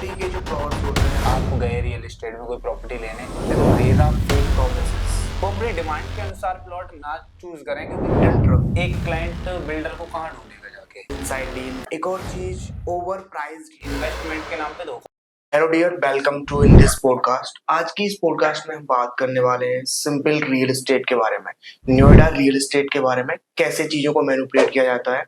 Authority के जो frauds होते हैं, आप गए रियल एस्टेट में कोई प्रॉपर्टी लेने, देखो रेरा फेक प्रोमिसेस, वो अपनी डिमांड के अनुसार प्लॉट ना चूज करें, क्योंकि एक क्लाइंट बिल्डर को कहाँ ढूंढेगा जाके। इनसाइड डील, एक और चीज ओवर प्राइस्ड इन्वेस्टमेंट के नाम पे धोखा। Hello dear, welcome to in this podcast. आज की इस पॉडकास्ट में हम बात करने वाले हैं सिंपल रियल एस्टेट के बारे में, नोएडा रियल एस्टेट के बारे में, कैसे चीजों को मैनिपुलेट किया जाता है,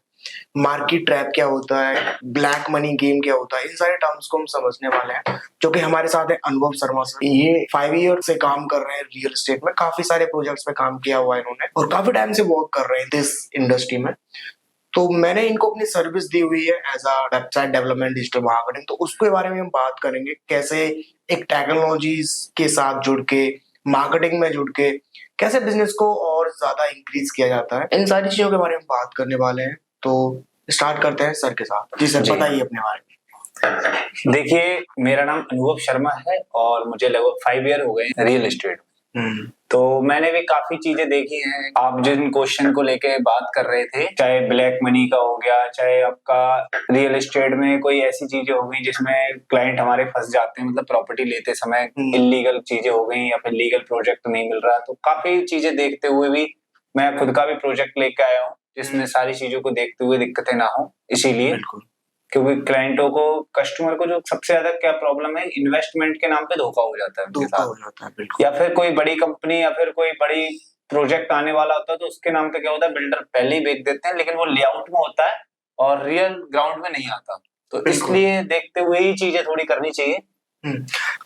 मार्केट ट्रैप क्या होता है, ब्लैक मनी गेम क्या होता है। इन सारे टर्म्स को हम समझने वाले हैं, जो कि हमारे साथ है अनुभव शर्मा सर। ये 5 ईयर से काम कर रहे हैं रियल एस्टेट में, काफी सारे प्रोजेक्ट्स में काम किया हुआ है इन्होंने और काफी टाइम से वर्क कर रहे हैं दिस इंडस्ट्री में। तो मैंने इनको अपनी सर्विस दी हुई है as a website development, digital marketing. तो उसके बारे में हम बात करेंगे, कैसे एक टेक्नोलॉजीज के साथ जुड़ के, मार्केटिंग में जुड़ के, कैसे बिजनेस को और ज्यादा इंक्रीज किया जाता है। इन सारी चीजों के बारे में बात करने वाले हैं। तो स्टार्ट करते हैं सर के साथ। जी सर, बताइए अपने बारे में। देखिए, मेरा नाम अनुभव शर्मा है और मुझे लगभग 5 ईयर हो गए रियल एस्टेट। तो मैंने भी काफी चीजें देखी हैं। आप जिन क्वेश्चन को लेके बात कर रहे थे, चाहे ब्लैक मनी का हो गया, चाहे आपका रियल एस्टेट में कोई ऐसी चीजें हो गई जिसमें क्लाइंट हमारे फंस जाते हैं, मतलब प्रॉपर्टी लेते समय इलीगल चीजें हो गई या फिर लीगल प्रोजेक्ट नहीं मिल रहा। तो काफी चीजें देखते हुए भी मैं खुद का भी प्रोजेक्ट लेके आया हूँ, जिसमें सारी चीजों को देखते हुए दिक्कतें ना हो। इसीलिए क्योंकि क्लाइंटों को, कस्टमर को जो सबसे ज्यादा क्या प्रॉब्लम है, इन्वेस्टमेंट के नाम पे धोखा हो जाता है उनके साथ। या फिर कोई बड़ी कंपनी या फिर कोई बड़ी प्रोजेक्ट आने वाला होता है तो उसके नाम पे क्या होता है, बिल्डर पहले ही बेच देते हैं, लेकिन वो लेआउट में होता है और रियल ग्राउंड में नहीं आता। तो इसलिए देखते हुए ही चीजें थोड़ी करनी चाहिए।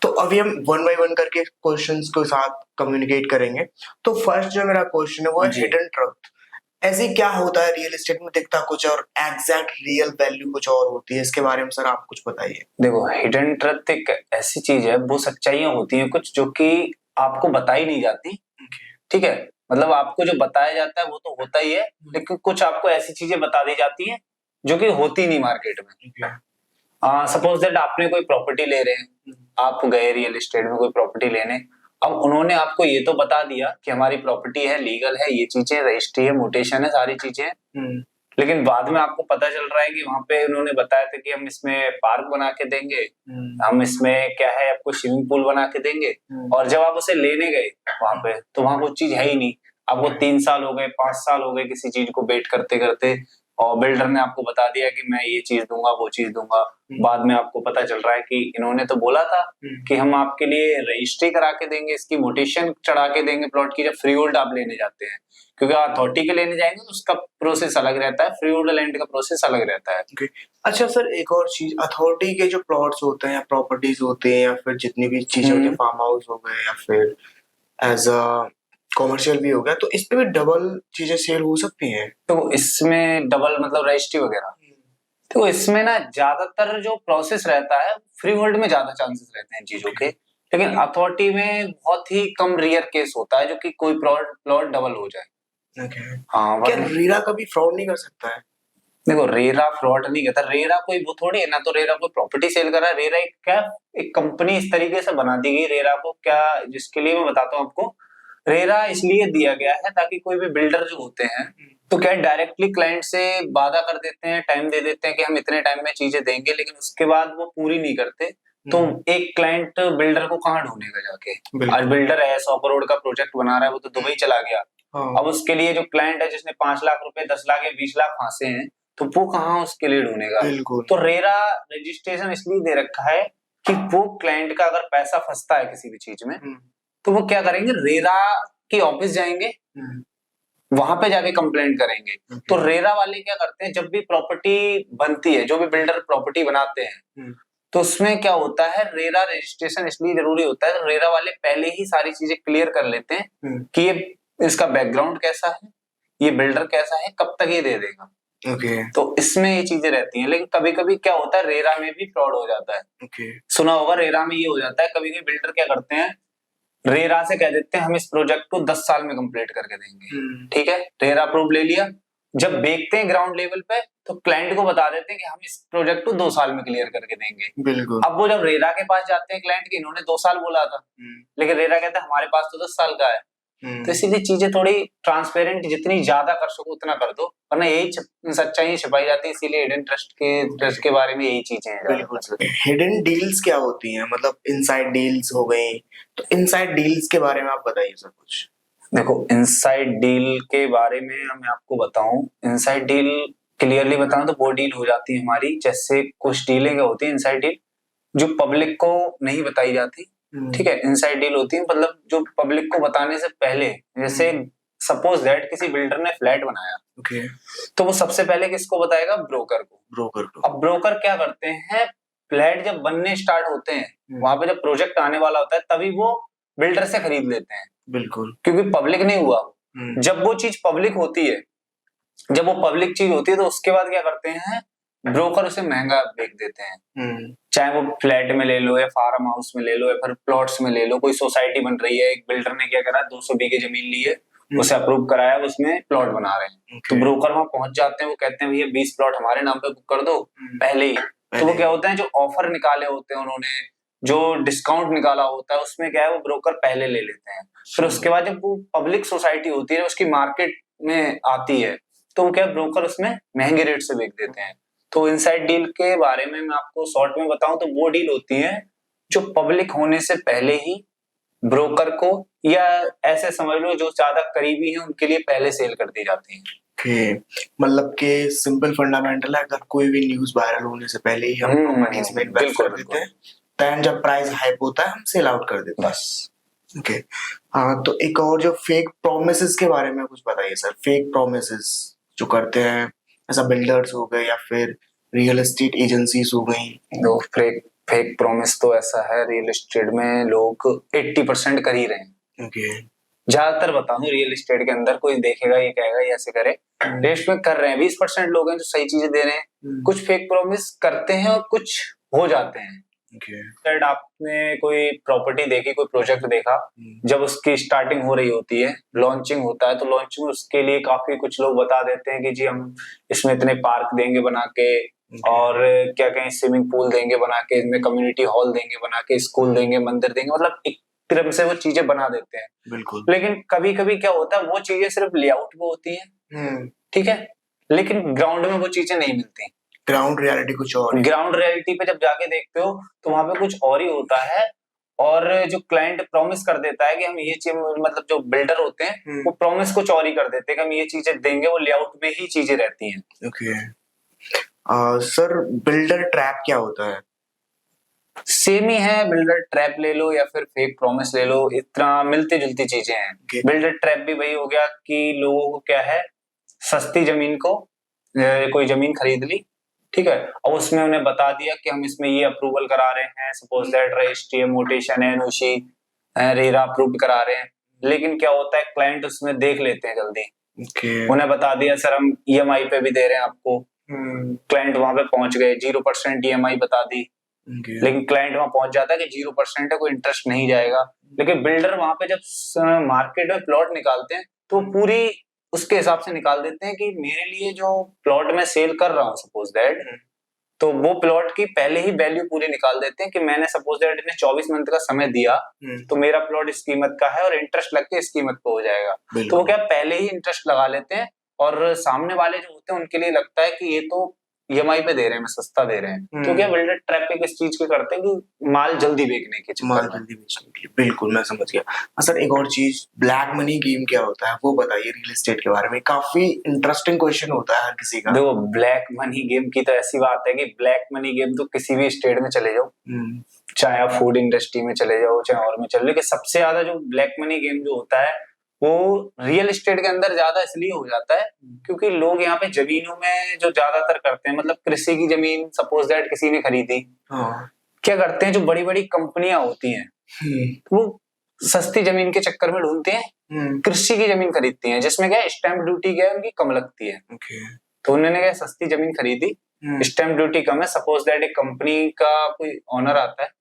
तो अभी हम वन बाय वन करके क्वेश्चंस के साथ कम्युनिकेट करेंगे। तो फर्स्ट जो मेरा क्वेश्चन है वो है हिडन ट्रथ। ऐसे क्या होता है रियल एस्टेट में, दिखता कुछ और एग्जैक्ट रियल वैल्यू कुछ और होती है। इसके बारे में सर आप कुछ बताइए। देखो, हिडन ट्रथ एक ऐसी चीज है, वो सच्चाइयां होती हैं कुछ जो कि आपको बताई नहीं जाती। ठीक है, मतलब आपको जो बताया जाता है वो तो होता ही है, लेकिन कुछ आपको ऐसी चीजें बता दी जाती हैं जो कि होती नहीं मार्केट में। सपोज दैट आपने कोई प्रॉपर्टी ले रहे हैं, आप गए रियल एस्टेट में कोई प्रॉपर्टी लेने। अब उन्होंने आपको ये तो बता दिया कि हमारी प्रॉपर्टी है, लीगल है, ये चीजें, रजिस्ट्री है, मोटेशन है, सारी चीजें हैं। लेकिन बाद में आपको पता चल रहा है कि वहां पे उन्होंने बताया था कि हम इसमें पार्क बना के देंगे, हम इसमें क्या है, आपको स्विमिंग पूल बना के देंगे। और जब आप उसे लेने गए वहां पे, तो वहां वो चीज है ही नहीं। आपको 3 साल हो गए, 5 साल हो गए किसी चीज को वेट करते करते, और बिल्डर ने आपको बता दिया कि मैं ये चीज दूंगा, वो चीज दूंगा। बाद में आपको पता चल रहा है कि इन्होंने तो बोला था कि हम आपके लिए रजिस्ट्री करा के देंगे, इसकी मोटेशन चढ़ा के देंगे प्लॉट की, जब फ्री होल्ड आप लेने जाते हैं। क्योंकि अथॉरिटी के लेने जाएंगे तो उसका प्रोसेस अलग रहता है, फ्री होल्ड लैंड का प्रोसेस अलग रहता है। अच्छा सर, एक और चीज, अथॉरिटी के जो प्लॉट्स होते हैं या प्रॉपर्टीज होते हैं या फिर जितनी भी चीजें होती है, फार्म हाउस हो गए या फिर एज अ कॉमर्शियल भी हो गया, तो इस पे भी डबल चीजें सेल हो सकती हैं। तो इसमें डबल मतलब रजिस्ट्री वगैरह, तो इसमें ना ज्यादातर जो प्रोसेस रहता है, फ्री होल्ड में ज्यादा चांसेस रहते हैं चीजों के, लेकिन अथॉरिटी में बहुत ही कम रेयर केस होता है जो कि कोई प्लॉट डबल हो जाए। हाँ, क्या रेरा कभी फ्रॉड नहीं कर सकता है? देखो, रेरा फ्रॉड नहीं करता। रेरा कोई वो थोड़ी है ना, तो रेरा कोई प्रॉपर्टी सेल कर रहा है। रेरा एक क्या, एक कंपनी इस तरीके से बना दी गई रेरा को, क्या, जिसके लिए मैं बताता हूँ आपको। रेरा इसलिए दिया गया है ताकि कोई भी बिल्डर जो होते हैं, तो क्या डायरेक्टली क्लाइंट से वादा कर देते हैं, टाइम दे देते हैं कि हम इतने टाइम में चीजें देंगे, लेकिन उसके बाद वो पूरी नहीं करते। तो एक क्लाइंट बिल्डर को कहाँ ढूंढेगा जाके। आज बिल्डर है, 100 करोड़ का प्रोजेक्ट बना रहा है, वो तो दुबई चला गया। अब उसके लिए जो क्लाइंट है जिसने 5 लाख रुपए, 10 लाख या 20 लाख फांसे हैं, तो वो कहाँ उसके लिए ढूंढेगा। तो रेरा रजिस्ट्रेशन इसलिए दे रखा है कि वो क्लाइंट का अगर पैसा फंसता है किसी भी चीज में, तो वो क्या करेंगे, रेरा की ऑफिस जाएंगे, वहां पे जाके कंप्लेंट करेंगे। तो रेरा वाले क्या करते हैं, जब भी प्रॉपर्टी बनती है, जो भी बिल्डर प्रॉपर्टी बनाते हैं, तो उसमें क्या होता है, रेरा रजिस्ट्रेशन इसलिए जरूरी होता है। तो रेरा वाले पहले ही सारी चीजें क्लियर कर लेते हैं कि ये, इसका बैकग्राउंड कैसा है, ये बिल्डर कैसा है, कब तक ये दे देगा। तो इसमें ये चीजें रहती हैं। लेकिन कभी कभी क्या होता है, रेरा में भी फ्रॉड हो जाता है। सुना होगा, रेरा में ये हो जाता है, कभी कभी बिल्डर क्या करते हैं, रेरा से कह देते हैं हम इस प्रोजेक्ट को 10 साल में कंप्लीट करके देंगे। ठीक है, रेरा अप्रूव ले लिया। जब देखते हैं ग्राउंड लेवल पे, तो क्लाइंट को बता देते हैं कि हम इस प्रोजेक्ट को 2 साल में क्लियर करके देंगे। अब वो जब रेरा के पास जाते हैं क्लाइंट के, इन्होंने 2 साल बोला था, लेकिन रेरा कहता है हमारे पास तो 10 साल का है। तो इसीलिए चीजें थोड़ी ट्रांसपेरेंट जितनी ज्यादा कर सको उतना कर दो, वरना यही सच्चाई छिपाई जाती है। इसीलिए हिडन ट्रस्ट के बारे में यही चीजें हैं। बिल्कुल सर। हिडन डील्स क्या होती हैं, मतलब इनसाइड डील्स हो गई, तो इनसाइड डील्स के बारे में आप बताइए सर कुछ। देखो, इनसाइड डील के बारे में मैं आपको बताऊं, इनसाइड डील क्लियरली बताऊं तो वो डील हो जाती है हमारी, जैसे कुछ डीलें क्या होती है इनसाइड डील जो पब्लिक को नहीं बताई जाती। ठीक है, इनसाइड डील होती है मतलब जो पब्लिक को बताने से पहले, जैसे सपोज दैट किसी बिल्डर ने फ्लैट बनाया, तो वो सबसे पहले किसको बताएगा? ब्रोकर को। अब ब्रोकर क्या करते हैं, फ्लैट जब बनने स्टार्ट होते हैं वहां पे जब प्रोजेक्ट आने वाला होता है तभी वो बिल्डर से खरीद लेते हैं। बिल्कुल, क्योंकि पब्लिक नहीं हुआ। जब वो चीज पब्लिक होती है, जब वो पब्लिक चीज होती है तो उसके बाद क्या करते हैं, ब्रोकर उसे महंगा बेच देते हैं। चाहे वो फ्लैट में ले लो या फार्म हाउस में ले लो या फिर प्लॉट्स में ले लो, कोई सोसाइटी बन रही है, एक बिल्डर ने क्या करा, 200 बीघे जमीन ली है, उसे अप्रूव कराया, उसमें प्लॉट बना रहे हैं। तो ब्रोकर वहां पहुंच जाते हैं, वो कहते हैं भैया 20 प्लॉट हमारे नाम पे बुक कर दो पहले ही। तो वो क्या होता है, जो ऑफर निकाले होते हैं उन्होंने, जो डिस्काउंट निकाला होता है, उसमें क्या है वो ब्रोकर पहले ले लेते हैं। फिर उसके बाद जब वो पब्लिक सोसाइटी होती है, उसकी मार्केट में आती है, तो वो क्या ब्रोकर उसमें महंगे रेट से बेच देते हैं। तो इनसाइड डील के बारे में मैं आपको शॉर्ट में बताऊं तो वो डील होती है जो पब्लिक होने से पहले ही ब्रोकर को, या ऐसे समझ लो जो ज्यादा करीबी है उनके लिए पहले सेल कर दी जाती है। मतलब कि सिंपल फंडामेंटल है, अगर कोई भी न्यूज वायरल होने से पहले ही हम मनी इसमें इन्वेस्ट कर देते हैं, देन जब प्राइस हाइप होता है हम सेल आउट कर देते हैं बस। ओके, हाँ, तो एक और जो फेक प्रोमिसेस के बारे में कुछ बताइए सर। फेक प्रोमिसेस जो करते हैं, ऐसा बिल्डर्स हो गए या फिर रियल एस्टेट एजेंसीज हो गई। तो फेक प्रॉमिस तो ऐसा है, रियल एस्टेट में लोग 80% कर ही रहे हैं। ओके, ज्यादातर बताऊं रियल एस्टेट के अंदर कोई देखेगा ये कहेगा ये ऐसे करे, रेस्ट में कर रहे हैं। 20% लोग हैं जो सही चीजें दे रहे हैं, कुछ फेक प्रॉमिस करते हैं और कुछ हो जाते हैं। शायद आपने कोई प्रॉपर्टी देखी, कोई प्रोजेक्ट देखा, जब उसकी स्टार्टिंग हो रही होती है, लॉन्चिंग होता है, तो लॉन्चिंग में उसके लिए काफी कुछ लोग बता देते हैं कि जी हम इसमें इतने पार्क देंगे बना के, और क्या कहें स्विमिंग पूल देंगे बना के, इसमें कम्युनिटी हॉल देंगे बना के, स्कूल देंगे, मंदिर देंगे, मतलब एक तरह से वो चीजें बना देते हैं। बिल्कुल। लेकिन कभी कभी क्या होता है, वो चीजें सिर्फ लेआउट में होती है, ठीक है, लेकिन ग्राउंड में वो चीजें नहीं मिलती। ग्राउंड रियलिटी कुछ और, ग्राउंड रियलिटी पे जब जाके देखते हो तो वहां पे कुछ और ही होता है। और जो क्लाइंट प्रॉमिस कर देता है कि हम ये चीज, मतलब जो बिल्डर होते हैं वो प्रॉमिस कुछ और ही कर देते हैं कि हम ये चीजें देंगे, वो लेआउट में ही चीजें रहती हैं। ओके, सर बिल्डर ट्रैप क्या होता है? सेम ही है, बिल्डर ट्रैप ले लो या फिर फेक प्रॉमिस ले लो, इतना मिलती जुलती चीजें हैं। बिल्डर ट्रैप भी वही हो गया कि लोगों को क्या है, सस्ती जमीन को, कोई जमीन खरीद ली, ठीक है, और उसमें उन्हें बता दिया कि हम इसमें ये अप्रूवल करा रहे हैं, सपोज दैट रजिस्ट्री, मोटेशन है, एनओसी, रेरा अप्रूव करा रहे हैं। लेकिन क्या होता है, क्लाइंट उसमें देख लेते हैं जल्दी। उन्हें बता दिया सर हम ईएमआई पे भी दे रहे हैं आपको। क्लाइंट वहां पे पहुंच गए, 0% ईएमआई बता दी, लेकिन क्लाइंट वहां पहुंच जाता है कि 0% है, कोई इंटरेस्ट नहीं जाएगा। लेकिन बिल्डर वहां पे जब मार्केट में प्लॉट निकालते हैं तो पूरी उसके हिसाब से निकाल देते हैं कि मेरे लिए जो प्लॉट में सेल कर रहा हूँ सपोज दैट, तो वो प्लॉट की पहले ही वैल्यू पूरी निकाल देते हैं कि मैंने सपोज दैट इन्हें 24 मंथ का समय दिया, तो मेरा प्लॉट इस कीमत का है और इंटरेस्ट लग के इस कीमत पे हो जाएगा। तो वो क्या पहले ही इंटरेस्ट लगा लेते हैं, और सामने वाले जो होते हैं उनके लिए लगता है कि ये तो ईएमआई पे दे रहे हैं, मैं सस्ता दे रहे हैं। तो क्या बिल्डर ट्रैप इस चीज के करते हैं कि माल जल्दी बेचने के चक्कर में। बिल्कुल, मैं समझ गया। सर एक और चीज, ब्लैक मनी गेम क्या होता है वो बताइए रियल एस्टेट के बारे में। काफी इंटरेस्टिंग क्वेश्चन होता है हर किसी का। देखो, ब्लैक मनी गेम की तो ऐसी बात है कि ब्लैक मनी गेम तो किसी भी स्टेट में चले जाओ, चाहे आप फूड इंडस्ट्री में चले जाओ, चाहे और में चले, लेकिन सबसे ज्यादा जो ब्लैक मनी गेम जो होता है वो रियल एस्टेट के अंदर ज्यादा इसलिए हो जाता है क्योंकि लोग यहाँ पे जमीनों में जो ज्यादातर करते हैं, मतलब कृषि की जमीन सपोज दैट किसी ने खरीदी, क्या करते हैं, जो बड़ी बड़ी कंपनियां होती हैं वो सस्ती जमीन के चक्कर में ढूंढते हैं, कृषि की जमीन खरीदती हैं, जिसमें क्या स्टैंप ड्यूटी क्या है उनकी कम लगती है। तो उन्होंने क्या सस्ती जमीन खरीदी, स्टैंप ड्यूटी कम है, सपोज दैट एक कंपनी का कोई ओनर आता है,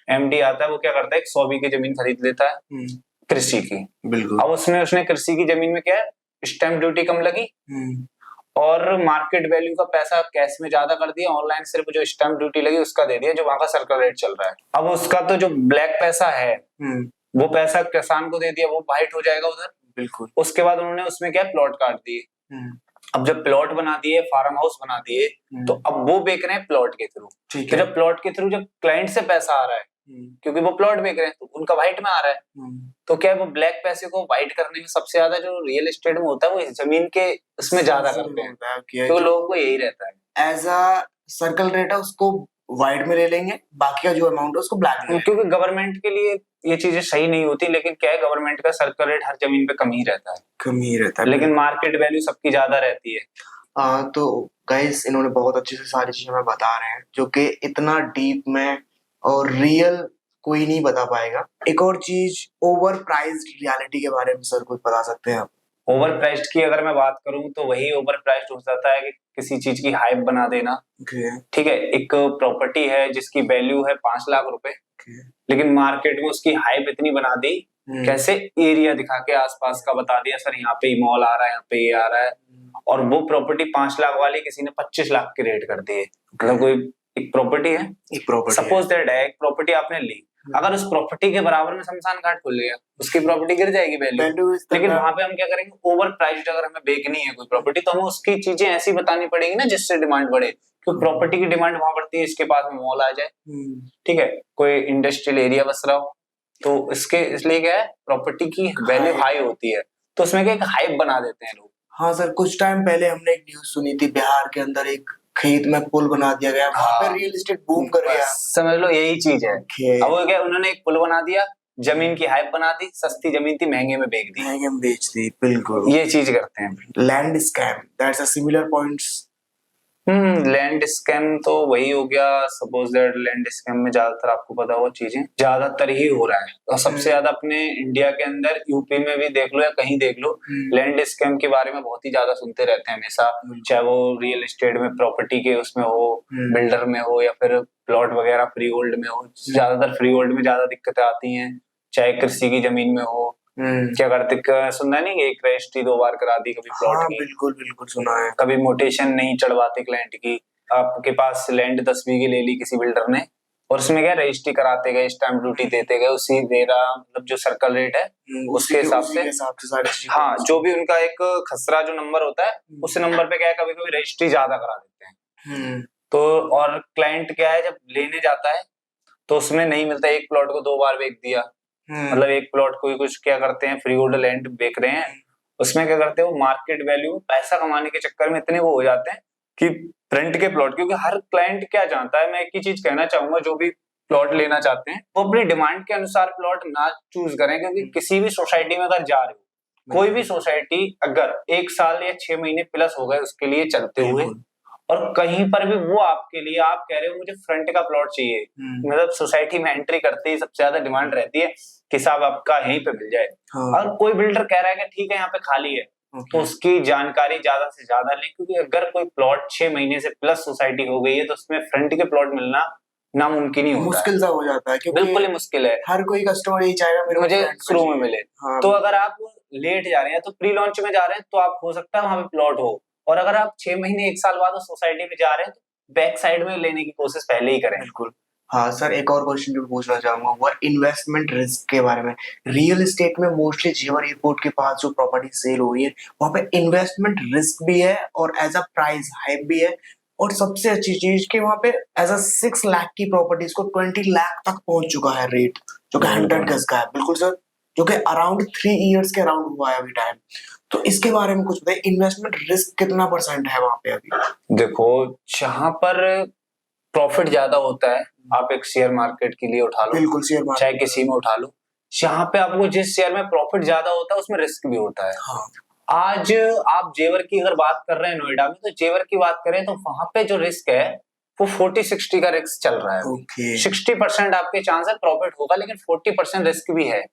एमडी आता है, वो क्या करता है 100 बीघे जमीन खरीद लेता है कृषि की। बिल्कुल। अब उसमें उसने कृषि की जमीन में क्या है, स्टैंप ड्यूटी कम लगी और मार्केट वैल्यू का पैसा कैश में ज्यादा कर दिया, ऑनलाइन सिर्फ जो स्टैंप ड्यूटी लगी उसका दे दिया, जो वहां का सर्कल रेट चल रहा है। अब उसका तो जो ब्लैक पैसा है वो पैसा किसान को दे दिया, वो वाइट हो जाएगा उधर। बिल्कुल। उसके बाद उन्होंने उसमें क्या प्लॉट काट दिए। अब जब प्लॉट बना दिए, फार्म हाउस बना दिए, तो अब वो बेच रहे हैं प्लॉट के थ्रू। तो जब प्लॉट के थ्रू जब क्लाइंट से पैसा आ रहा है, क्योंकि वो प्लॉट बेच रहे हैं, तो उनका व्हाइट में आ रहा है। तो क्या है, वो ब्लैक पैसे को व्हाइट करने में सबसे ज्यादा जो रियल एस्टेट में होता है, वो इस जमीन के उसमें ज्यादा करते हैं, तो लोगों को यही रहता है। एज अ सर्कल रेट है, उसको व्हाइट में ले लेंगे, बाकी का जो अमाउंट है उसको ब्लैक में। क्योंकि गवर्नमेंट के लिए ये चीजें सही नहीं होती, लेकिन क्या है, गवर्नमेंट का सर्कल रेट हर जमीन पे कम ही रहता है, लेकिन मार्केट वैल्यू सबकी ज्यादा रहती है। तो गाइस, इन्होंने बहुत अच्छे से सारी चीजें हमें बता रहे हैं, जो कि इतना डीप में और रियल कोई नहीं बता पाएगा। एक और चीज, ओवर प्राइस्ड रियलिटी के बारे में सर कुछ बता सकते हैं आप? ओवर प्राइस्ड की अगर मैं बात करूं तो वही ओवर प्राइस्ड हो जाता है कि किसी चीज की हाइप बना देना। ठीक है, एक प्रॉपर्टी है जिसकी वैल्यू है 5 लाख रुपए, लेकिन मार्केट में उसकी हाइप इतनी बना दी, कैसे एरिया दिखा के आसपास का बता दिया, सर यहाँ पे मॉल आ रहा है, यहाँ पे ये आ रहा है, और वो प्रॉपर्टी 5 लाख वाली किसी ने 25 लाख की रेट कर दी है। मतलब कोई एक प्रॉपर्टी है, सपोज दैट है, एक प्रॉपर्टी आपने ली, अगर उस प्रॉपर्टी के बराबर में शमशान घाट खुल गया, उसकी प्रॉपर्टी गिर जाएगी वैल्यू। लेकिन वहां पे हम क्या करेंगे, ओवर प्राइस्ड अगर हमें बेचनी है कोई प्रॉपर्टी, तो हमें उसकी चीजें ऐसी बतानी पड़ेगी ना जिससे डिमांड बढ़े, क्योंकि प्रॉपर्टी की डिमांड वहां बढ़ती है, इसके पास में मॉल आ जाए, ठीक है, कोई इंडस्ट्रियल एरिया बस रहा हो, तो इसके इसलिए क्या है, प्रॉपर्टी की वैल्यू हाई होती है, तो उसमें क्या, एक हाइप बना देते हैं लोग। हाँ सर, कुछ टाइम पहले हमने एक न्यूज सुनी थी, बिहार के अंदर एक खेत में पुल बना दिया गया, वहां पे रियल एस्टेट बूम कर गया। समझ लो यही चीज है। अब वो क्या, उन्होंने एक पुल बना दिया, जमीन की हाइप बना दी, सस्ती जमीन थी महंगे में बेच दी। बिल्कुल, ये चीज करते हैं। Land scam, that's a similar points. Land scam तो वही हो गया, सपोज दैट लैंड स्कैम में ज्यादातर आपको पता होगा चीजें ज्यादातर ही हो रहा है, और सबसे ज्यादा अपने इंडिया के अंदर यूपी में भी देख लो या कहीं देख लो, लैंड स्कैम के बारे में बहुत ही ज्यादा सुनते रहते हैं हमेशा, चाहे वो रियल एस्टेट में प्रॉपर्टी के उसमें हो, बिल्डर में हो, या फिर प्लॉट वगैरह फ्री होल्ड में हो। ज्यादातर फ्री होल्ड में ज्यादा दिक्कतें आती हैं, चाहे कृषि की जमीन में हो। क्या करते, सुनना नहीं, एक रजिस्ट्री 2 बार करा दी कभी प्लॉट की। बिल्कुल सुना है। कभी मोटेशन नहीं चढ़वाते क्लाइंट की, आपके पास लैंड 10 बीघे ले ली किसी बिल्डर ने, और उसमें क्या रजिस्ट्री कराते गए, स्टैंप ड्यूटी देते गए, उसी देरा मतलब जो सर्कल रेट है उसके हिसाब से, हाँ, जो भी उनका एक खसरा जो नंबर होता है, उस नंबर पे क्या है, कभी कभी रजिस्ट्री ज्यादा करा देते हैं। तो और क्लाइंट क्या है, जब लेने जाता है तो उसमें नहीं मिलता, एक प्लॉट को 2 बार बेच दिया, मतलब एक प्लॉट को कुछ क्या करते हैं, फ्री होल्ड लैंड बेच रहे हैं, उसमें क्या करते हैं, वो मार्केट वैल्यू पैसा कमाने के चक्कर में इतने वो हो जाते हैं कि फ्रंट के प्लॉट, क्योंकि हर क्लाइंट क्या जानता है, मैं एक ही चीज कहना चाहूंगा, जो भी प्लॉट लेना चाहते हैं वो अपनी डिमांड के अनुसार प्लॉट ना चूज करें, क्योंकि किसी भी सोसाइटी में अगर जा रहे हो, कोई भी सोसाइटी अगर 1 साल या 6 महीने प्लस हो गए उसके लिए चलते हुए, और कहीं पर भी वो आपके लिए, आप कह रहे हो मुझे फ्रंट का प्लॉट चाहिए, मतलब सोसाइटी में एंट्री करते ही सबसे ज्यादा डिमांड रहती है कि साहब आपका यहीं पे मिल जाए। और कोई बिल्डर कह रहा है कि ठीक है यहाँ पे खाली है, तो उसकी जानकारी ज्यादा से ज्यादा लें, क्योंकि अगर कोई प्लॉट 6 महीने से प्लस सोसाइटी हो गई है तो उसमें फ्रंट के प्लॉट मिलना नामुमकिन ही होता है, मुश्किल सा हो जाता है, क्योंकि बिल्कुल ही मुश्किल है। हर कोई कस्टमर यही चाहेगा मुझे शुरू में मिले। तो अगर आप लेट जा रहे हैं, तो प्री लॉन्च में जा रहे हैं, तो आप हो सकता है वहां पे प्लॉट हो, और अगर आप 6 महीने 1 साल बाद उस सोसाइटी में जा रहे हैं, तो बैक साइड में लेने की कोशिश पहले ही करें। बिल्कुल। हाँ सर, एक और क्वेश्चन जो पूछना चाहूंगा वो इन्वेस्टमेंट रिस्क के बारे में। रियल एस्टेट में मोस्टली जेवर एयरपोर्ट के पास जो प्रॉपर्टी सेल हो रही है, वहां पे इन्वेस्टमेंट रिस्क भी है और एज अ प्राइस हाइप भी है, और सबसे अच्छी चीज कि वहां पे एज अ 6 लाख की प्रॉपर्टीज को 20 लाख तक पहुंच चुका है रेट, जो कि 100 गज का है। बिल्कुल सर, जो कि अराउंड 3 इयर्स के अराउंड हुआ है अभी टाइम। तो इसके बारे में कुछ बताइए, इन्वेस्टमेंट रिस्क कितना % है वहां पे अभी? देखो, जहां पर प्रॉफिट ज्यादा होता है, आप एक शेयर मार्केट के लिए उठा लो, बिल्कुल शेयर मार्केट, चाहे किसी में उठा लो, जहां पे आपको जिस शेयर में प्रॉफिट ज्यादा होता है उसमें रिस्क भी होता है। हाँ। आज आप जेवर की अगर बात कर रहे हैं नोएडा में, तो जेवर की बात करें तो वहां पे जो रिस्क है वो 40-60 का रिस्क चल रहा है। 60% आपके चांस है प्रॉफिट होगा, लेकिन 40% रिस्क भी है।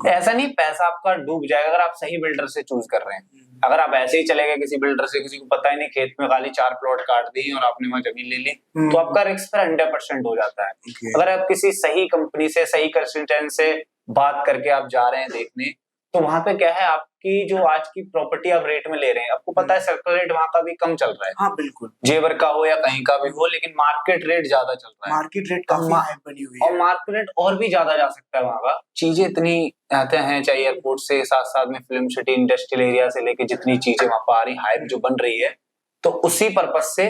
ऐसा नहीं पैसा आपका डूब जाएगा अगर आप सही बिल्डर से चूज कर रहे हैं। अगर आप ऐसे ही चले गए किसी बिल्डर से, किसी को पता ही नहीं, खेत में खाली 4 प्लॉट काट दी और आपने वहां जमीन ले ली, तो आपका रिस्क 100% हो जाता है। अगर आप किसी सही कंपनी से, सही कंसल्टेंट से बात करके आप जा रहे हैं देखने, तो वहां पे क्या है, आपकी जो आज की प्रॉपर्टी आप रेट में ले रहे हैं, आपको पता है सर्कल रेट वहां का भी कम चल रहा है। हाँ बिल्कुल, जेवर का हो या कहीं का भी हो, लेकिन मार्केट रेट ज्यादा चल रहा है। मार्केट रेट काफी हाई बनी हुई और है। मार्केट रेट और भी ज्यादा जा सकता है वहां का। चीजें इतनी आते हैं, चाहे एयरपोर्ट से साथ साथ में फिल्म सिटी, इंडस्ट्रियल एरिया से लेके जितनी चीजें वहां पर आ रही, हाइप जो बन रही है, तो उसी पर्पज से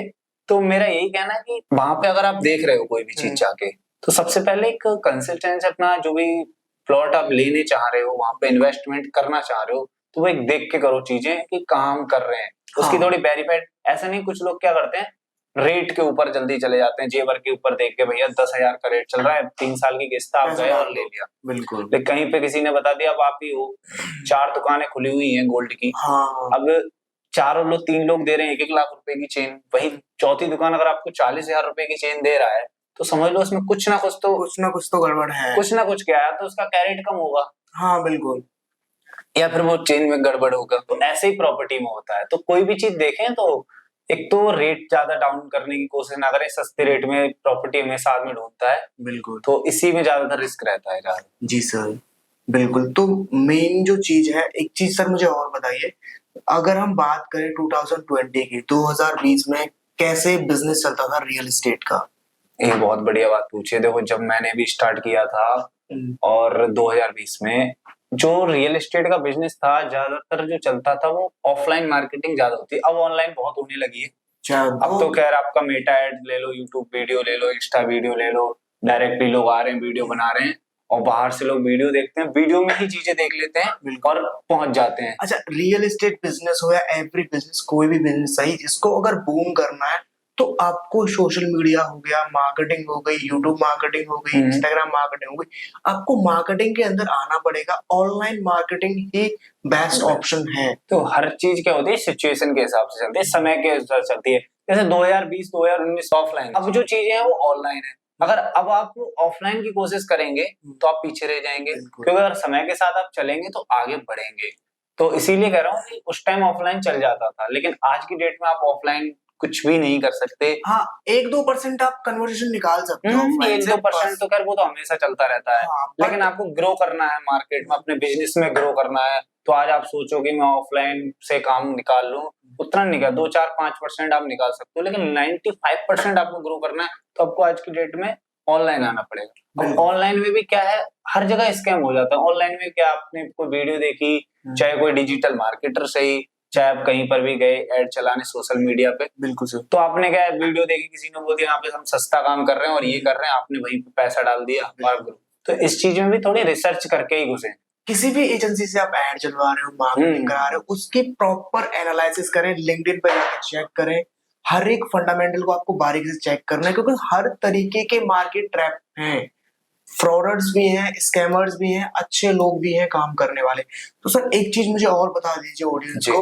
तो मेरा यही कहना है कि वहां पे अगर आप देख रहे हो कोई भी चीज जाके, तो सबसे पहले एक कंसिस्टेंसी, अपना जो भी प्लॉट आप लेने चाह रहे हो, वहां पे इन्वेस्टमेंट करना चाह रहे हो, तो वो एक देख के करो चीजें कि काम कर रहे हैं, उसकी हाँ। थोड़ी वेरीफाइड। ऐसा नहीं, कुछ लोग क्या करते हैं, रेट के ऊपर जल्दी चले जाते हैं, जेवर के ऊपर देख के, भैया 10,000 का रेट चल रहा है, 3 साल की किस्त, आप पैसा गए और डाल ले दो। लिया। बिल्कुल। लेकिन कहीं पे किसी ने बता दिया, अब आप ही हो, 4 दुकानें खुली हुई हैं गोल्ड की, हाँ अब चारों लोग, 3 लोग दे रहे हैं 1-1 लाख रुपए की चेन, वही चौथी दुकान अगर आपको 40,000 रुपए की चेन दे रहा है, तो समझ लो उसमें कुछ ना कुछ तो गड़बड़ है। कुछ ना कुछ क्या है, तो उसका कैरेट कम होगा, हाँ बिल्कुल। या फिर वो चेन में गड़बड़ होगा। तो ऐसे ही प्रॉपर्टी में होता है। तो कोई भी चीज देखें तो एक तो रेट ज्यादा डाउन करने की कोशिश ना करें, सस्ते रेट में प्रॉपर्टी हमेशा आदमी ढूंढता है, बिल्कुल। तो इसी में ज्यादातर रिस्क रहता है ज्यादा। जी सर, बिल्कुल। तो मेन जो चीज है, एक चीज सर मुझे और बताइए, अगर हम बात करें 2020 की, 2020 में कैसे बिजनेस चलता था रियल एस्टेट का? ये बहुत बढ़िया बात पूछी है। देखो, जब मैंने भी स्टार्ट किया था और 2020 में जो रियल एस्टेट का बिजनेस था, ज्यादातर जो चलता था वो ऑफलाइन मार्केटिंग ज्यादा होती है। अब ऑनलाइन बहुत होने लगी है। अब तो खैर आपका मेटा एड ले लो, यूट्यूब वीडियो ले लो, इंस्टा वीडियो ले लो, डायरेक्टली लोग आ रहे हैं, वीडियो बना रहे हैं, और बाहर से लोग वीडियो देखते हैं, वीडियो में ही चीजें देख लेते हैं और पहुंच जाते हैं। अच्छा, रियल एस्टेट बिजनेस हो या एवरी बिजनेस, कोई भी बिजनेस सही, जिसको अगर बूम करना है तो आपको सोशल मीडिया हो गया, मार्केटिंग हो गई, यूट्यूब मार्केटिंग हो गई, इंस्टाग्राम मार्केटिंग हो गई, आपको मार्केटिंग के अंदर आना पड़ेगा। ऑनलाइन मार्केटिंग ही बेस्ट ऑप्शन है। तो हर चीज क्या होती है, सिचुएशन के हिसाब से चलती है, समय के हिसाब से चलती है। जैसे 2020 2019 ऑफलाइन, अब जो चीजें हैं वो ऑनलाइन है। अगर अब आप ऑफलाइन की कोशिश करेंगे तो आप पीछे रह जाएंगे, क्योंकि अगर समय के साथ आप चलेंगे तो आगे बढ़ेंगे। तो इसीलिए कह रहा हूँ कि उस टाइम ऑफलाइन चल जाता था, लेकिन आज की डेट में आप ऑफलाइन कुछ भी नहीं कर सकते। हाँ, 1-2% आप कन्वर्सेशन निकाल सकते हो ऑफलाइन से। 1-2% तो खैर वो तो हमेशा चलता रहता है। हाँ, लेकिन आपको ग्रो करना है मार्केट में, अपने बिजनेस में ग्रो करना है, तो आज आप सोचो कि मैं ऑफलाइन से काम निकाल लूं, उतना नहीं निकाल, 2-4-5% आप निकाल सकते हो, लेकिन 95% आपको ग्रो करना है, तो आपको आज की डेट में ऑनलाइन आना पड़ेगा। अब ऑनलाइन में भी क्या है, हर जगह स्कैम हो जाता है। ऑनलाइन में क्या, आपने कोई वीडियो देखी, चाहे कोई डिजिटल मार्केटर से ही, चाहे आप कहीं पर भी गए एड चलाने सोशल मीडिया पे, बिल्कुल सर, तो आपने क्या वीडियो देखी, किसी ने बोल दिया यहाँ पे हम सस्ता काम कर रहे हैं और ये कर रहे हैं, आपने वहीं पे पैसा डाल दिया और तो इस चीज में भी थोड़ी रिसर्च करके ही घुसे। किसी भी एजेंसी से आप ऐड चलवा रहे हो, मार्केटिंग करा रहे हो, उसकी प्रॉपर एनालिसिस करें, लिंक्डइन पे जाकर चेक करें, हर एक फंडामेंटल को आपको बारीकी से चेक करना है, क्योंकि हर तरीके के मार्केट ट्रैप हैं, फ्रॉडर्स भी हैं, स्कैमर्स भी हैं, अच्छे लोग भी हैं काम करने वाले। तो सर एक चीज मुझे और बता दीजिए ऑडियंस को,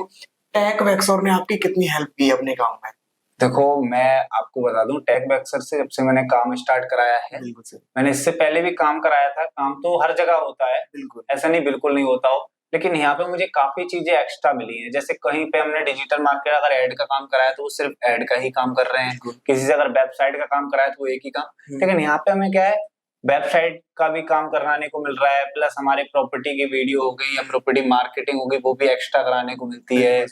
टेक वैक्सर ने आपकी कितनी हेल्प की अपने काम में? देखो, मैं आपको बता दूं, टेक वैक्सर से जब से मैंने काम स्टार्ट कराया है, बिल्कुल सर, मैंने इससे पहले भी काम कराया था। काम तो हर जगह होता है, बिल्कुल ऐसा नहीं बिल्कुल नहीं होता हो, लेकिन यहाँ पे मुझे काफी चीजें एक्स्ट्रा मिली हैं। जैसे कहीं पे हमने डिजिटल मार्केट अगर ऐड का काम कराया तो वो सिर्फ ऐड का ही काम कर रहे हैं, किसी से अगर वेबसाइट का काम कराया तो वो एक ही काम। लेकिन यहाँ पे हमें क्या है, वेबसाइट का भी काम कराने को मिल रहा है, प्लस हमारे प्रॉपर्टी की वीडियो हो गई या प्रॉपर्टी मार्केटिंग हो गई, वो भी एक्स्ट्रा कराने को मिलती है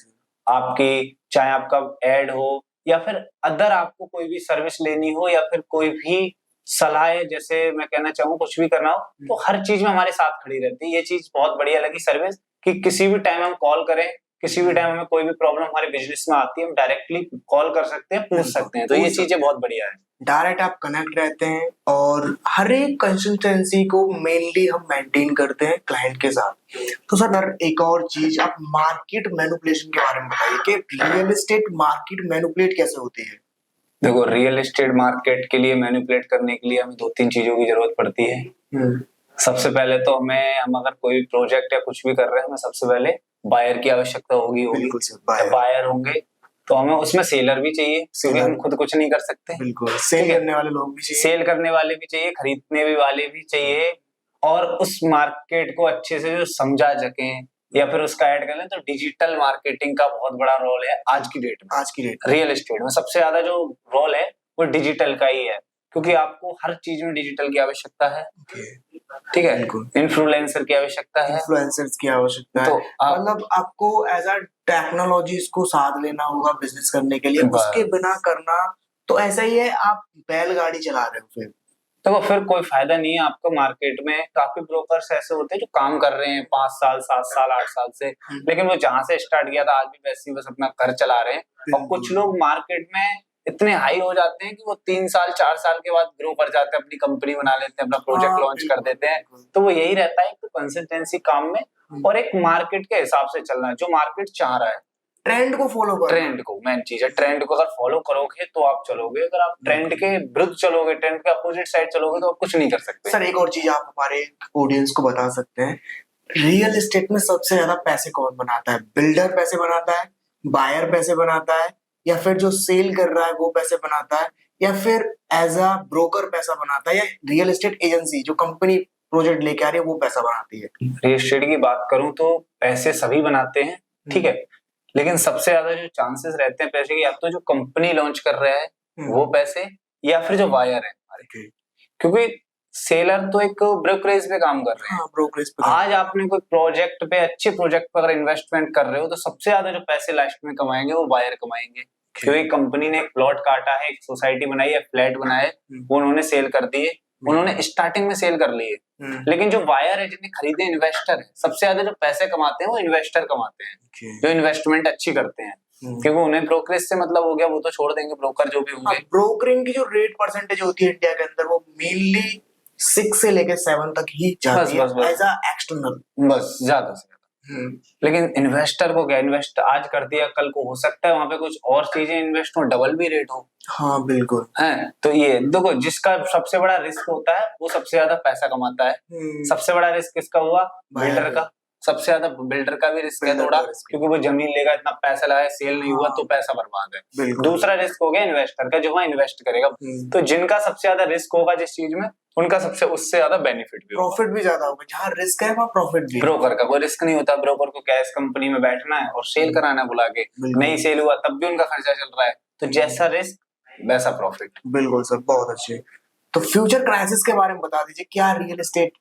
आपकी। चाहे आपका एड हो या फिर अदर आपको कोई भी सर्विस लेनी हो या फिर कोई भी सलाह, जैसे मैं कहना चाहूँ कुछ भी करना हो, तो हर चीज में हमारे साथ खड़ी रहती है। ये चीज बहुत बढ़िया लगी सर्विस, कि किसी भी टाइम हम कॉल करें, किसी भी टाइम हमें कोई भी प्रॉब्लम हमारे बिजनेस में आती है, हम डायरेक्टली कॉल कर सकते हैं, पूछ सकते हैं। तो ये चीजें बहुत बढ़िया है, डायरेक्ट आप कनेक्ट रहते हैं, और हर एक कंसिस्टेंसी को मेनली हम मेंटेन करते हैं क्लाइंट के साथ। तो सर एक और चीज, आप मार्केट मैनिपुलेशन के बारे में बताइए कि रियल एस्टेट मार्केट मैनिपुलेट कैसे होती है? देखो, रियल एस्टेट मार्केट के लिए मैनिपुलेट करने के लिए हमें 2-3 चीजों की जरूरत पड़ती है। सबसे पहले तो हम अगर कोई प्रोजेक्ट या कुछ भी कर रहे हैं, हमें सबसे पहले बायर की आवश्यकता होगी। बायर होंगे तो हमें उसमें सेलर भी चाहिए, क्योंकि हम खुद कुछ नहीं कर सकते। बिल्कुल, सेल करने वाले लोग भी चाहिए, सेल करने वाले भी चाहिए, खरीदने भी वाले भी चाहिए, और उस मार्केट को अच्छे से जो समझा सकें या फिर उसका ऐड कर लें। तो डिजिटल मार्केटिंग का बहुत बड़ा रोल है आज की डेट में। रियल एस्टेट में सबसे ज्यादा जो रोल है वो डिजिटल का ही है, क्योंकि आपको हर चीज में डिजिटल की आवश्यकता है। ठीक है, बिल्कुल। इन्फ्लुएंसर की आवश्यकता है, इन्फ्लुएंसर्स की आवश्यकता है, तो आप मतलब आपको एज अ टेक्नोलॉजीज को साथ लेना होगा बिजनेस करने के लिए, उसके बस बिना करना तो ऐसा ही है आप बैलगाड़ी चला रहे हो फिर। देखो फिर कोई फायदा नहीं है आपको। मार्केट में काफी ब्रोकर्स ऐसे होते हैं जो काम कर रहे हैं 5 साल 7 साल 8 साल से, लेकिन वो जहां से स्टार्ट किया था आज भी वैसे ही बस अपना घर चला रहे हैं। और कुछ लोग मार्केट में इतने हाई हो जाते हैं कि वो 3 साल 4 साल के बाद ग्रो कर जाते हैं, अपनी कंपनी बना लेते हैं, अपना प्रोजेक्ट हाँ, लॉन्च कर देते हैं। तो वो यही रहता है कि कंसिस्टेंसी काम में और एक मार्केट के हिसाब से चलना है, जो मार्केट चाह रहा है, ट्रेंड को फॉलो करना। ट्रेंड को मेन चीज है। ट्रेंड को अगर फॉलो करोगे तो आप चलोगे, अगर आप ट्रेंड के विरुद्ध चलोगे, ट्रेंड के अपोजिट साइड चलोगे तो आप कुछ नहीं कर सकते। सर एक और चीज आप हमारे ऑडियंस को बता सकते हैं, रियल एस्टेट में सबसे ज्यादा पैसे कौन बनाता है? बिल्डर पैसे बनाता है, बायर पैसे बनाता है, या फिर जो सेल कर रहा है वो पैसे बनाता है, या फिर एज अ ब्रोकर पैसा बनाता है, या रियल एस्टेट एजेंसी जो कंपनी प्रोजेक्ट लेके आ रही है वो पैसा बनाती है? रियल एस्टेट की बात करूं तो पैसे सभी बनाते हैं, ठीक है, लेकिन सबसे ज्यादा जो चांसेस रहते हैं पैसे के, या तो जो कंपनी लॉन्च कर रहा है वो पैसे, या फिर जो बायर है हमारे, क्योंकि सेलर तो एक ब्रोकरेज पे काम कर रहे हैं। हाँ, ब्रोकरेज पे आज आपने कोई प्रोजेक्ट पे, अच्छे प्रोजेक्ट पर अगर इन्वेस्टमेंट कर रहे हो तो सबसे ज्यादा जो पैसे लास्ट में कमाएंगे वो बायर कमाएंगे, क्योंकि कंपनी ने एक प्लॉट काटा है, एक सोसाइटी बनाई है, फ्लैट बनाए, वो उन्होंने सेल कर दिए, उन्होंने स्टार्टिंग में सेल कर लिए, लेकिन जो बायर है, जिन्हें खरीदे, इन्वेस्टर है, सबसे ज्यादा जो पैसे कमाते हैं वो इन्वेस्टर कमाते हैं, जो इन्वेस्टमेंट अच्छी करते हैं, क्योंकि उन्हें ब्रोकरेज से मतलब हो गया, वो तो छोड़ देंगे, ब्रोकर जो भी होंगे। ब्रोकरिंग की जो रेट परसेंटेज होती है इंडिया के अंदर वो मेनली 6 से लेके 7 तक ही जाती है एज अ एक्सटर्नल, बस ज्यादा से ज्यादा। लेकिन इन्वेस्टर को क्या, इन्वेस्ट आज कर दिया, कल को हो सकता है वहां पे कुछ और चीजें इन्वेस्ट हो, डबल भी रेट हो। हाँ बिल्कुल है, तो ये देखो, जिसका सबसे बड़ा रिस्क होता है वो सबसे ज्यादा पैसा कमाता है। सबसे बड़ा रिस्क किसका हुआ? बिल्डर का। सबसे ज्यादा बिल्डर का भी रिस्क है थोड़ा, क्योंकि वो जमीन लेगा, इतना पैसा लगाए, सेल नहीं हुआ तो पैसा बर्बाद है। दूसरा रिस्क हो गया इन्वेस्टर का, जो वहां इन्वेस्ट करेगा। तो जिनका सबसे ज्यादा रिस्क होगा जिस चीज में, उनका सबसे उससे ज्यादा बेनिफिट भी होगा, प्रॉफिट भी ज्यादा होगा। जहाँ रिस्क है वहाँ प्रॉफिट भी। ब्रोकर का कोई रिस्क नहीं होता, ब्रोकर को क्या, इस कंपनी में बैठना है और सेल कराना है बुला के, नहीं सेल हुआ तब भी उनका खर्चा चल रहा है, तो जैसा रिस्क वैसा प्रॉफिट। बिल्कुल सर, बहुत अच्छे। तो फ्यूचर क्राइसिस के बारे में बता दीजिए, क्या रियल एस्टेट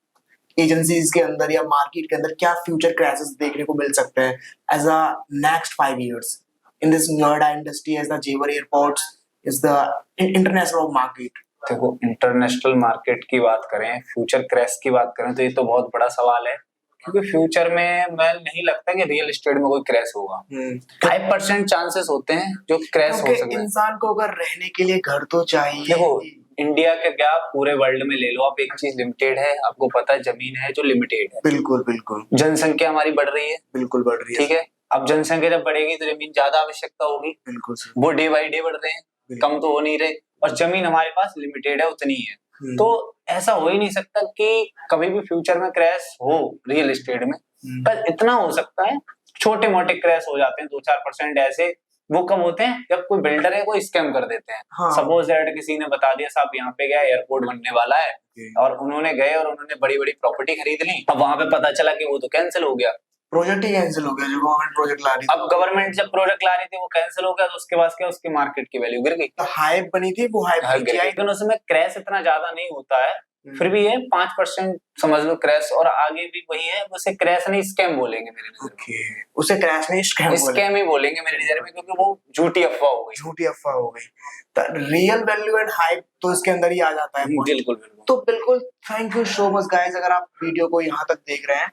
एजेंसीज के अंदर या मार्केट के अंदर क्या फ्यूचर क्राइसिस देखने को मिल सकते हैं as a next 5 years in this Noida industry, as the Jewar airports, is the international market? देखो, इंटरनेशनल मार्केट की बात करें, फ्यूचर क्रैश की बात करें, तो ये तो बहुत बड़ा सवाल है, क्योंकि फ्यूचर में मैं नहीं लगता कि रियल एस्टेट में कोई क्रैश होगा। 5% चांसेस होते हैं जो क्रैश हो सकते हैं। इंसान को अगर रहने के लिए घर तो चाहिए। देखो, इंडिया के क्या, पूरे वर्ल्ड में ले लो आप, एक चीज लिमिटेड है, आपको पता है, जमीन है जो लिमिटेड है। बिल्कुल बिल्कुल। जनसंख्या हमारी बढ़ रही है, बिल्कुल बढ़ रही है, ठीक है। अब जनसंख्या जब बढ़ेगी तो जमीन ज्यादा आवश्यकता होगी, बिल्कुल सर। वो डे बाई डे बढ़ रहे हैं, कम तो हो नहीं रहे, और जमीन हमारे पास लिमिटेड है, उतनी है। तो ऐसा हो ही नहीं सकता कि कभी भी फ्यूचर में क्रैश हो रियल एस्टेट में, पर इतना हो सकता है छोटे मोटे क्रैश हो जाते हैं 2-4% ऐसे। वो कब होते हैं? जब कोई बिल्डर है कोई स्कैम कर देते हैं। सपोज दैट किसी ने बता दिया, साहब यहाँ पे गया, एयरपोर्ट बनने वाला है, और उन्होंने गए और उन्होंने बड़ी बड़ी प्रॉपर्टी खरीद ली। अब वहां पे पता चला कि वो तो कैंसिल हो गया, प्रोजेक्ट ही कैंसिल हो गया, जो गवर्नमेंट प्रोजेक्ट ला रही थी। अब गवर्नमेंट जब प्रोजेक्ट ला रही थी वो कैंसिल हो गया, तो उसके बाद क्या, उसकी मार्केट की वैल्यू गिर गई। तो हाइप बनी थी, वो हाइप गिर गई। लेकिन उसमें क्रैश इतना ज्यादा नहीं होता है, फिर भी ये 5% समझ लो क्रैश, और आगे भी वही है, उसे क्रैश नहीं स्कैम बोलेंगे मेरे नजर में। उसे क्रैश नहीं स्कैम ही बोलेंगे मेरे नजर में, क्योंकि वो झूठी अफवाह हो गई। झूठी अफवाह हो गई। तो रियल वैल्यू एंड हाइप तो इसके अंदर ही आ जाता है। बिल्कुल बिल्कुल। तो बिल्कुल thank you so much guys, अगर आप वीडियो को यहाँ तक देख रहे हैं,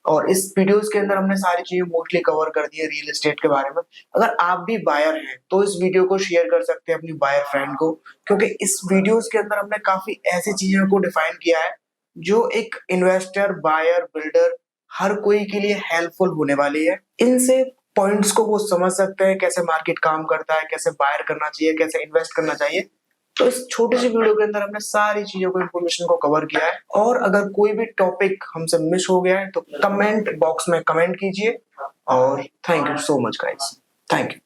और इस वीडियोस के अंदर हमने सारी चीजें मोस्टली कवर कर दी है रियल एस्टेट के बारे में। अगर आप भी बायर हैं तो इस वीडियो को शेयर कर सकते हैं अपनी बायर फ्रेंड को, क्योंकि इस वीडियोस के अंदर हमने काफी ऐसी चीजों को डिफाइन किया है जो एक इन्वेस्टर, बायर, बिल्डर, हर कोई के लिए हेल्पफुल होने वाली है। इनसे पॉइंट्स को वो समझ सकते हैं, कैसे मार्केट काम करता है, कैसे बायर करना चाहिए, कैसे इन्वेस्ट करना चाहिए। तो इस छोटी सी वीडियो के अंदर हमने सारी चीजों को, इन्फॉर्मेशन को कवर किया है। और अगर कोई भी टॉपिक हमसे मिस हो गया है तो कमेंट बॉक्स में कमेंट कीजिए। और thank you so much guys, thank you.